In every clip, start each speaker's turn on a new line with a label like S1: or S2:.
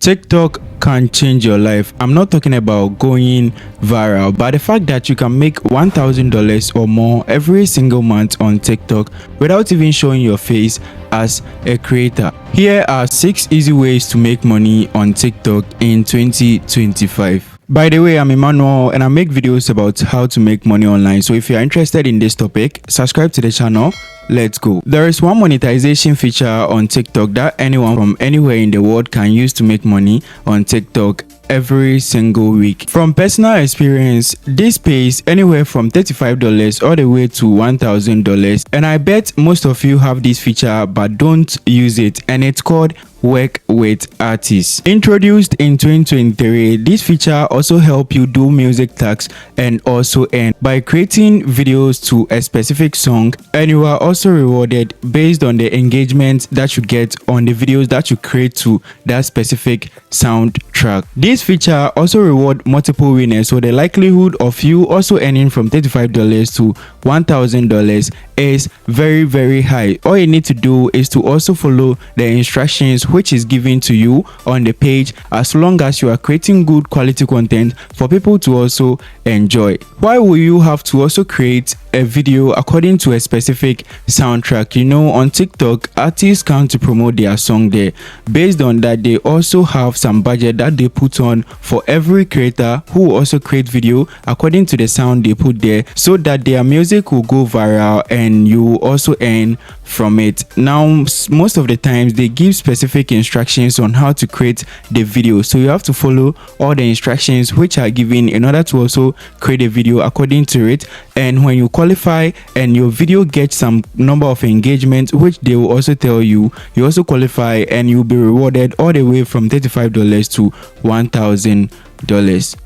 S1: TikTok can change your life. I'm not talking about going viral, but the fact that you can make $1,000 or more every single month on TikTok without even showing your face as a creator. Here are 6 easy ways to make money on TikTok in 2025. By the way, I'm Emmanuel and I make videos about how to make money online. So if you're interested in this topic, subscribe to the channel. Let's go. There is one monetization feature on TikTok that anyone from anywhere in the world can use to make money on TikTok every single week. From personal experience, this pays anywhere from $35 all the way to $1,000, and I bet most of you have this feature but don't use it, and it's called work with artists. Introduced in 2023, this feature also help you do music tags and also earn by creating videos to a specific song, and you are also rewarded based on the engagement that you get on the videos that you create to that specific soundtrack. This feature also reward multiple winners, so the likelihood of you also earning from $35 to $1,000 is very high. All you need to do is to also follow the instructions which is given to you on the page, as long as you are creating good quality content for people to also enjoy. Why will you have to also create a video according to a specific soundtrack? You know, on TikTok, artists come to promote their song there. Based on that, they also have some budget that they put on for every creator who also create video according to the sound they put there, so that their music will go viral and you will also earn from it. Now, most of the times they give specific instructions on how to create the video, so you have to follow all the instructions which are given in order to also create a video according to it. And when you qualify and your video gets some number of engagement, which they will also tell you, you also qualify and you'll be rewarded all the way from $35 to $1,000.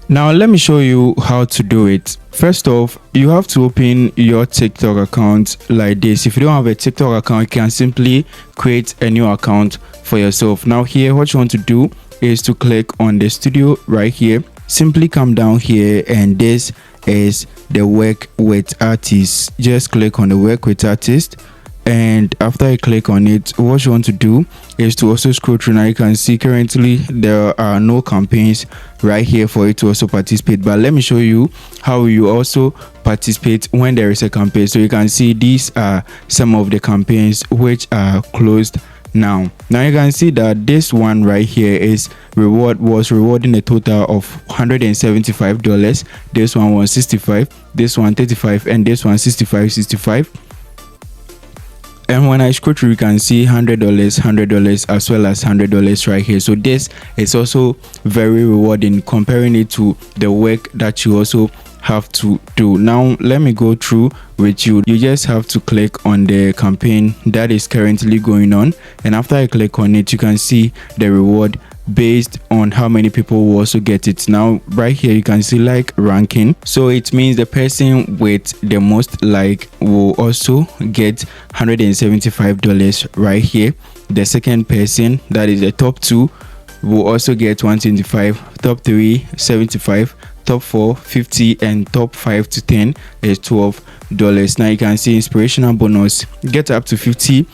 S1: Now let me show you how to do it. First off, you have to open your TikTok account like this. If you don't have a TikTok account, you can simply create a new account for yourself. Now here, what you want to do is to click on the studio right here. Simply come down here, and this is the work with artists. Just click on the work with artist, and after you click on it, what you want to do is to also scroll through. Now you can see currently there are no campaigns right here for you to also participate, but let me show you how you also participate when there is a campaign. So you can see these are some of the campaigns which are closed now. You can see that this one right here was rewarding a total of $175. This one was $65, this one $35, and this one $65. And when I scroll through, you can see $100 as well as $100 right here. So this is also very rewarding, comparing it to the work that you also have to do. Now let me go through with you. You just have to click on the campaign that is currently going on, and after I click on it, you can see the reward based on how many people will also get it. Now right here you can see like ranking, so it means the person with the most like will also get $175 right here. The second person, that is the top 2, will also get $125, top 3 $75, top 4 $50, and top 5 to 10 is $12. Now you can see inspirational bonus, get up to $50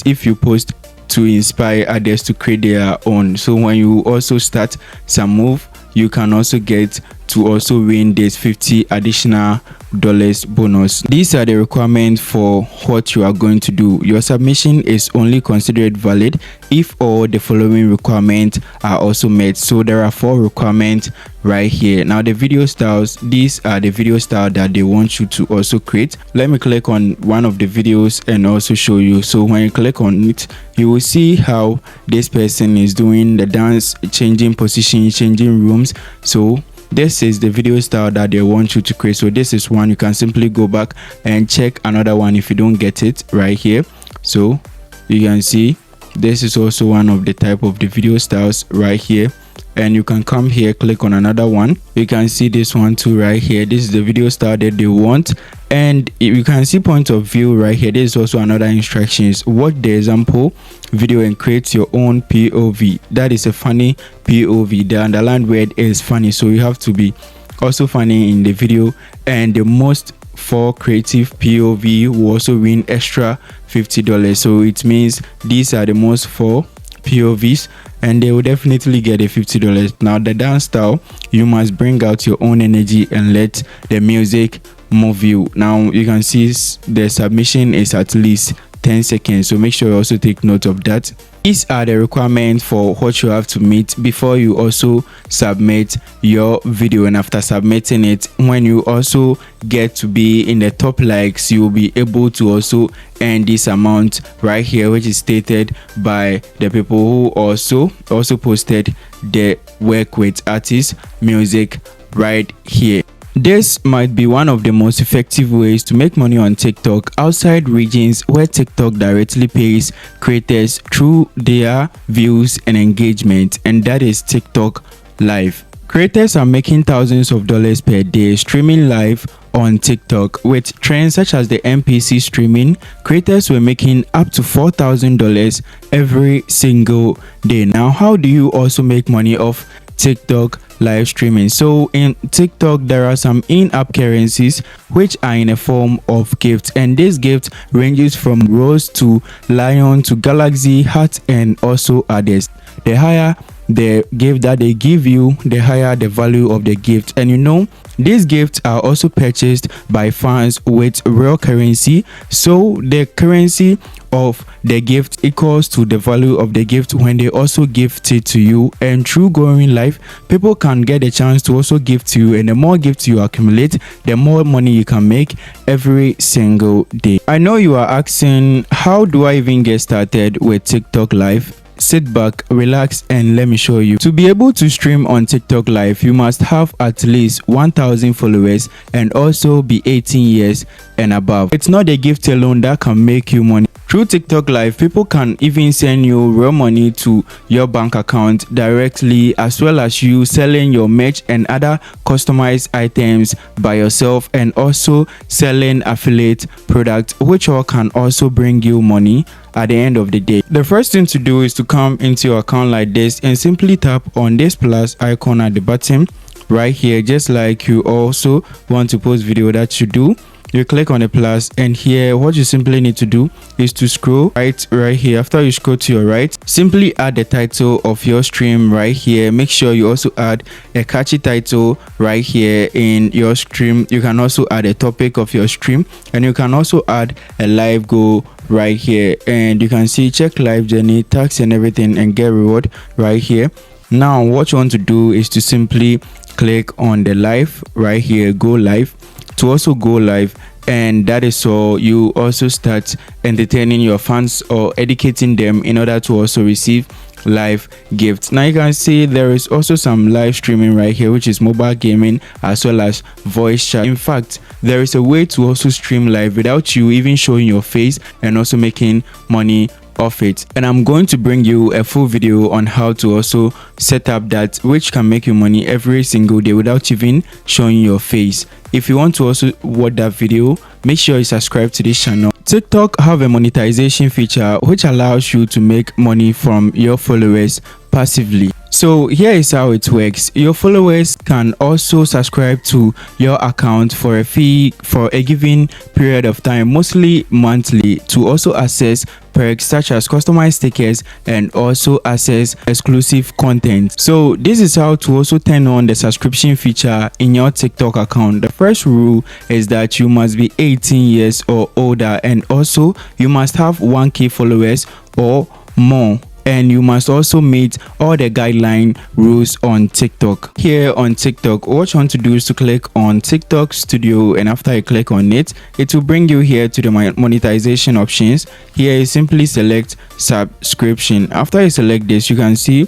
S1: if you post to inspire others to create their own. So when you also start some move, you can also get to also win this $50 additional bonus. These are the requirements for what you are going to do. Your submission is only considered valid if all the following requirements are also met. So there are 4 requirements right here. Now the video styles, these are the video style that they want you to also create. Let me click on one of the videos and also show you. So when you click on it, you will see how this person is doing the dance, changing position, changing rooms. So this is the video style that they want you to create. So this is one. You can simply go back and check another one if you don't get it right here. So you can see this is also one of the type of the video styles right here, and you can come here, click on another one. You can see this one too right here. This is the video style that they want, and you can see point of view right here. This is also another instructions. Watch the example video and create your own POV. That is a funny POV. The underlined word is funny, so you have to be also funny in the video, and the most 4 creative POV will also win extra $50. So it means these are the most 4 POVs, and they will definitely get a $50. Now the dance style, you must bring out your own energy and let the music move you. Now you can see the submission is at least 10 seconds, so make sure you also take note of that. These are the requirements for what you have to meet before you also submit your video, and after submitting it, when you also get to be in the top likes, you will be able to also earn this amount right here, which is stated by the people who also posted the work with artist music right here. This might be one of the most effective ways to make money on TikTok outside regions where TikTok directly pays creators through their views and engagement, and that is TikTok Live. Creators are making thousands of dollars per day streaming live on TikTok. With trends such as the NPC streaming, creators were making up to $4,000 every single day. Now, how do you also make money off TikTok live streaming? So in TikTok, there are some in-app currencies which are in a form of gifts, and this gift ranges from rose to lion to galaxy, heart, and also others. The higher the gift that they give you, the higher the value of the gift. And you know, these gifts are also purchased by fans with real currency, so the currency of the gift equals to the value of the gift when they also gift it to you. And through going live, people can get a chance to also gift to you, and the more gifts you accumulate, the more money you can make every single day. I know you are asking, how do I even get started with TikTok Live? Sit back, relax, and let me show you. To be able to stream on TikTok Live, you must have at least 1,000 followers and also be 18 years and above. It's not the gift alone that can make you money. Through TikTok Live, people can even send you real money to your bank account directly, as well as you selling your merch and other customized items by yourself, and also selling affiliate products, which all can also bring you money at the end of the day. The first thing to do is to come into your account like this and simply tap on this plus icon at the bottom right here, just like you also want to post video that you do. You click on the plus, and here what you simply need to do is to scroll right here. After you scroll to your right, simply add the title of your stream right here. Make sure you also add a catchy title right here in your stream. You can also add a topic of your stream, and you can also add a live goal right here, and you can see check live journey, tax and everything, and get reward right here. Now what you want to do is to simply click on the live right here, go live, to also go live, and that is so you also start entertaining your fans or educating them in order to also receive live gifts. Now you can see there is also some live streaming right here, which is mobile gaming as well as voice chat. In fact, there is a way to also stream live without you even showing your face and also making money off it, and I'm going to bring you a full video on how to also set up that, which can make you money every single day without even showing your face. If you want to also watch that video, make sure you subscribe to this channel. TikTok have a monetization feature which allows you to make money from your followers passively. So here is how it works. Your followers can also subscribe to your account for a fee for a given period of time, mostly monthly, to also access perks such as customized stickers and also access exclusive content. So this is how to also turn on the subscription feature in your TikTok account. The first rule is that you must be 18 years or older, and also you must have 1K followers or more, and you must also meet all the guideline rules on TikTok. Here on TikTok, what you want to do is to click on TikTok Studio, and after you click on it, it will bring you here to the monetization options. Here you simply select subscription. After you select this, you can see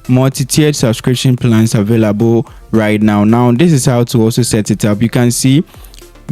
S1: multi-tiered subscription plans available right now. Now this is how to also set it up. You can see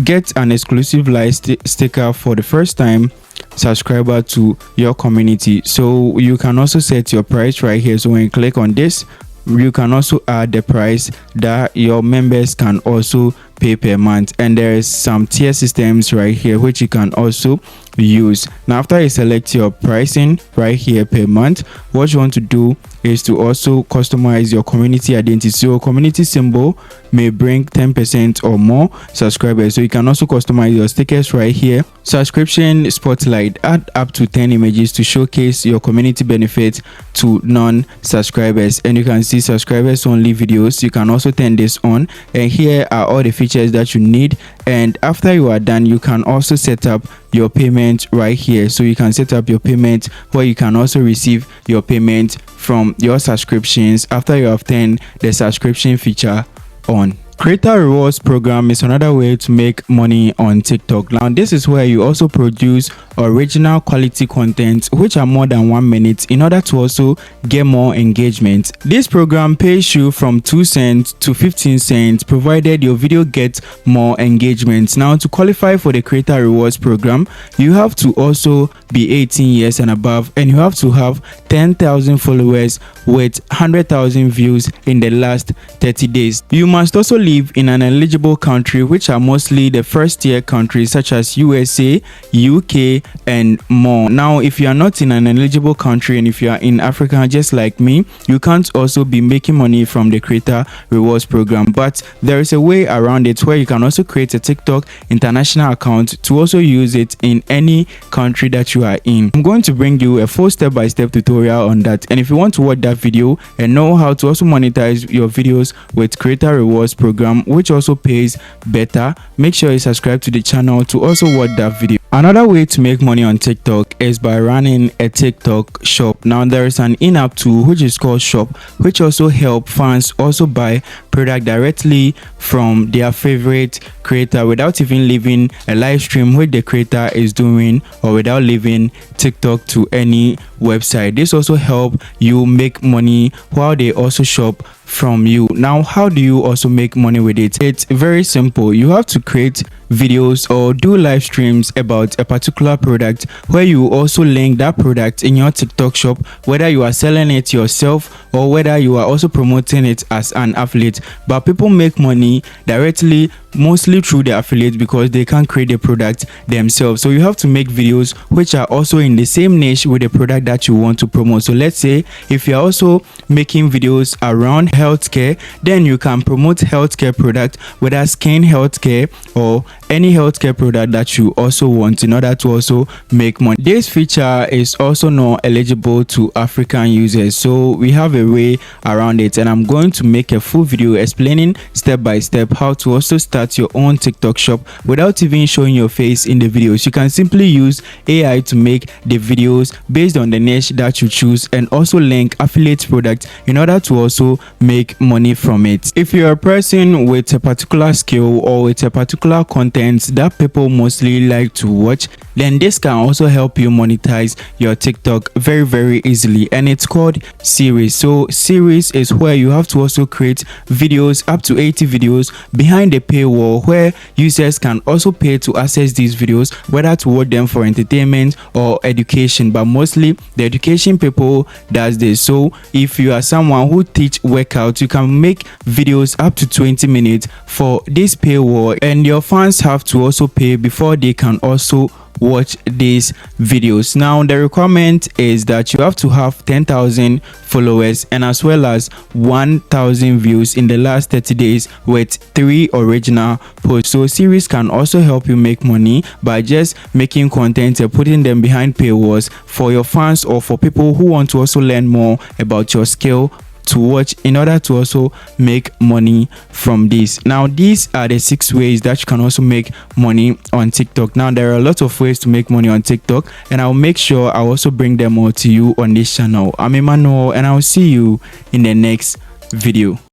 S1: get an exclusive live sticker for the first time subscriber to your community. So you can also set your price right here. So when you click on this, you can also add the price that your members can also pay per month, and there is some tier systems right here which you can also use. Now after you select your pricing right here per month, what you want to do is to also customize your community identity. So community symbol may bring 10% or more subscribers, so you can also customize your stickers right here. Subscription spotlight, add up to 10 images to showcase your community benefits to non-subscribers, and you can see subscribers only videos. You can also turn this on, and here are all the features that you need. And after you are done, you can also set up your payment right here. So you can set up your payment where you can also receive your payment from your subscriptions after you have turned the subscription feature on. Creator rewards program is another way to make money on TikTok. Now this is where you also produce original quality content which are more than 1 minute in order to also get more engagement. This program pays you from 2 cents to 15 cents provided your video gets more engagement. Now to qualify for the creator rewards program, you have to also be 18 years and above, and you have to have 10,000 followers with 100,000 views in the last 30 days. You must also live in an eligible country, which are mostly the first tier countries such as USA, UK, and more. Now if you are not in an eligible country and if you are in Africa just like me, you can't also be making money from the creator rewards program. But there is a way around it where you can also create a TikTok international account to also use it in any country that you are in. I'm going to bring you a full step-by-step tutorial on that, and if you want to watch that video and know how to also monetize your videos with creator rewards program, which also pays better, make sure you subscribe to the channel to also watch that video. Another way to make money on TikTok is by running a TikTok shop. Now there is an in-app tool which is called Shop, which also help fans also buy product directly from their favorite creator without even leaving a live stream which the creator is doing, or without leaving TikTok to any website. This also help you make money while they also shop from you. Now how do you also make money with it? It's very simple. You have to create videos or do live streams about a particular product where you also link that product in your TikTok shop, whether you are selling it yourself or whether you are also promoting it as an affiliate. But people make money directly mostly through the affiliate because they can't create the product themselves. So you have to make videos which are also in the same niche with the product that you want to promote. So let's say if you're also making videos around healthcare, then you can promote healthcare product, whether skin healthcare or any healthcare product that you also want, in order to also make money. This feature is also not eligible to African users, so we have a way around it, and I'm going to make a full video explaining step by step how to also start your own TikTok shop without even showing your face in the videos. You can simply use AI to make the videos based on the niche that you choose, and also link affiliate product in order to also make money from it. If you're a person with a particular skill or with a particular content that people mostly like to watch, then this can also help you monetize your TikTok very easily, and it's called series. So series is where you have to also create videos, up to 80 videos behind the paywall, where users can also pay to access these videos, whether to watch them for entertainment or education. But mostly the education people does this. So if you are someone who teach workouts, you can make videos up to 20 minutes for this paywall, and your fans have to also pay before they can also watch these videos. Now the requirement is that you have to have 10,000 followers and as well as 1,000 views in the last 30 days with 3 original posts. So series can also help you make money by just making content and putting them behind paywalls for your fans or for people who want to also learn more about your skill to watch in order to also make money from this. Now these are the 6 ways that you can also make money on TikTok. Now there are a lot of ways to make money on TikTok, and I'll make sure I'll also bring them all to you on this channel. I'm Emmanuel, and I'll see you in the next video.